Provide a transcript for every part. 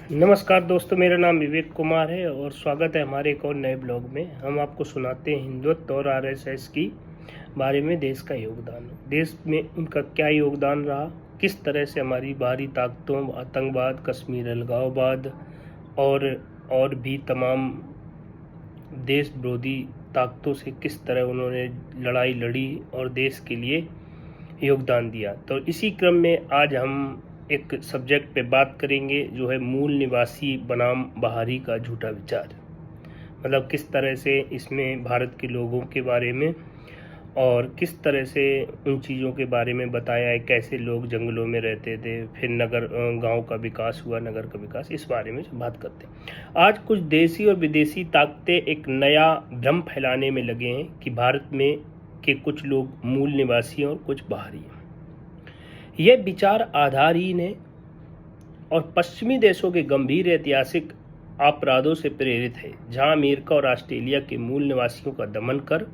नमस्कार दोस्तों, मेरा नाम विवेक कुमार है और स्वागत है हमारे एक और नए ब्लॉग में। हम आपको सुनाते हैं हिंदुत्व और आरएसएस की बारे में, देश का योगदान, देश में उनका क्या योगदान रहा, किस तरह से हमारी बाहरी ताकतों, आतंकवाद, कश्मीर अलगाववाद और भी तमाम देश विरोधी ताकतों से किस तरह उन्होंने लड़ाई लड़ी और देश के लिए योगदान दिया। तो इसी क्रम में आज हम एक सब्जेक्ट पे बात करेंगे जो है मूल निवासी बनाम बाहरी का झूठा विचार। मतलब किस तरह से इसमें भारत के लोगों के बारे में और किस तरह से उन चीज़ों के बारे में बताया है, कैसे लोग जंगलों में रहते थे, फिर गांव का विकास हुआ, नगर का विकास, इस बारे में बात करते हैं। आज कुछ देशी और विदेशी ताकतें एक नया भ्रम फैलाने में लगे हैं कि भारत में के कुछ लोग मूल निवासी हैं और कुछ बाहरी हैं। यह विचार आधारहीन है और पश्चिमी देशों के गंभीर ऐतिहासिक अपराधों से प्रेरित है, जहां अमेरिका और ऑस्ट्रेलिया के मूल निवासियों का दमन कर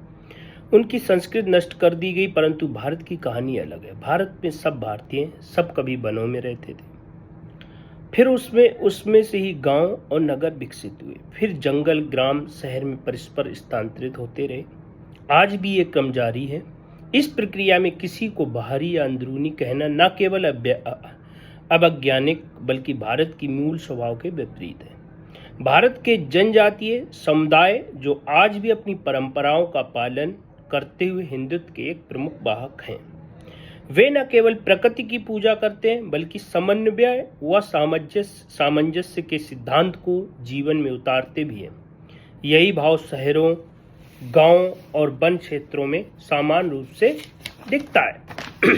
उनकी संस्कृति नष्ट कर दी गई। परंतु भारत की कहानी अलग है। भारत में सब भारतीय, सब कभी वनों में रहते थे, फिर उसमें से ही गांव और नगर विकसित हुए, फिर जंगल, ग्राम, शहर में परस्पर स्थानांतरित होते रहे। आज भी ये क्रम जारी है। इस प्रक्रिया में किसी को बाहरी या अंदरूनी कहना न केवल अवैज्ञानिक बल्कि भारत की मूल स्वभाव के विपरीत है। भारत के जनजातीय समुदाय जो आज भी अपनी परंपराओं का पालन करते हुए हिंदुत्व के एक प्रमुख वाहक हैं, वे न केवल प्रकृति की पूजा करते हैं बल्कि समन्वय व सामंजस्य के सिद्धांत को जीवन में उतारते भी हैं। यही भाव शहरों, गांव और वन क्षेत्रों में समान रूप से दिखता है।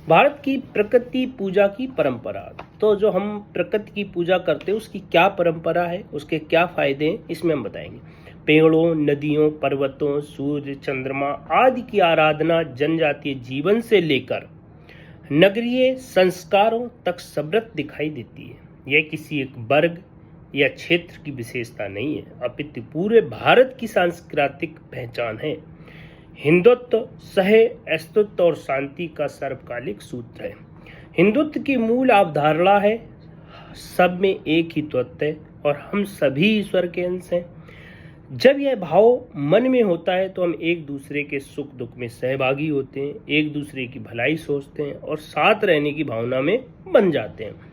भारत की प्रकृति पूजा की परंपरा। तो जो हम प्रकृति की पूजा करते हैं उसकी क्या परंपरा है, उसके क्या फायदे हैं, इसमें हम बताएंगे। पेड़ों, नदियों, पर्वतों, सूर्य, चंद्रमा आदि की आराधना जनजातीय जीवन से लेकर नगरीय संस्कारों तक सर्वत्र दिखाई देती है। यह किसी एक वर्ग या क्षेत्र की विशेषता नहीं है, अपितु पूरे भारत की सांस्कृतिक पहचान है। हिंदुत्व सह अस्तित्व और शांति का सर्वकालिक सूत्र है। हिंदुत्व की मूल अवधारणा है सब में एक ही तत्व है और हम सभी ईश्वर के अंश हैं। जब यह भाव मन में होता है तो हम एक दूसरे के सुख दुख में सहभागी होते हैं, एक दूसरे की भलाई सोचते हैं और साथ रहने की भावना में बन जाते हैं।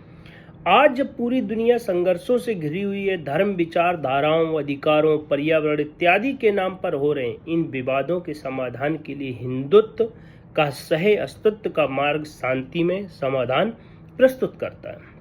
आज जब पूरी दुनिया संघर्षों से घिरी हुई है, धर्म, विचारधाराओं, अधिकारों, पर्यावरण इत्यादि के नाम पर हो रहे इन विवादों के समाधान के लिए हिंदुत्व का सह अस्तित्व का मार्ग शांति में समाधान प्रस्तुत करता है।